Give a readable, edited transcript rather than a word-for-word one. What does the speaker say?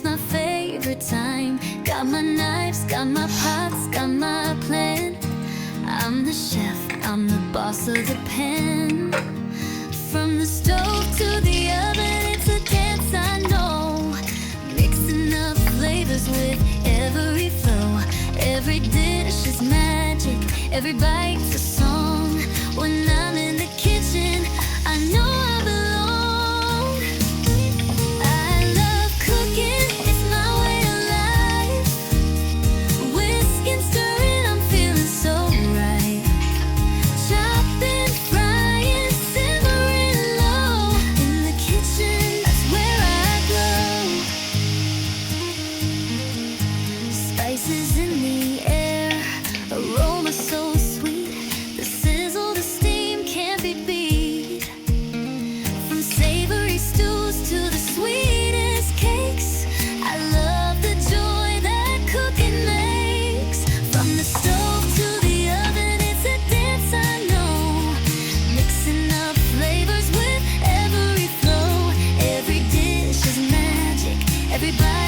it's my favorite time. Got my knives, got my pots, got my plan. I'm the chef, I'm the boss of the pan. From the stove to the oven, it's a dance I know. Mixing up flavors with every flow. Every dish is magic, every bite's a song. When I'm in the kitchen, I know I belong. I love cooking, it's my way of life. Whisking, stirring, I'm feeling so right. Chopping, frying, simmering low. In the kitchen, that's where I glow. Spices in the air, aroma so sweet. The sizzle, the steam can't be beat. From savory stews to the sweetest cakes, I love the joy that cooking makes. From the stove to the oven, it's a dance I know. Mixing up flavors with every flow. Every dish is magic, every bite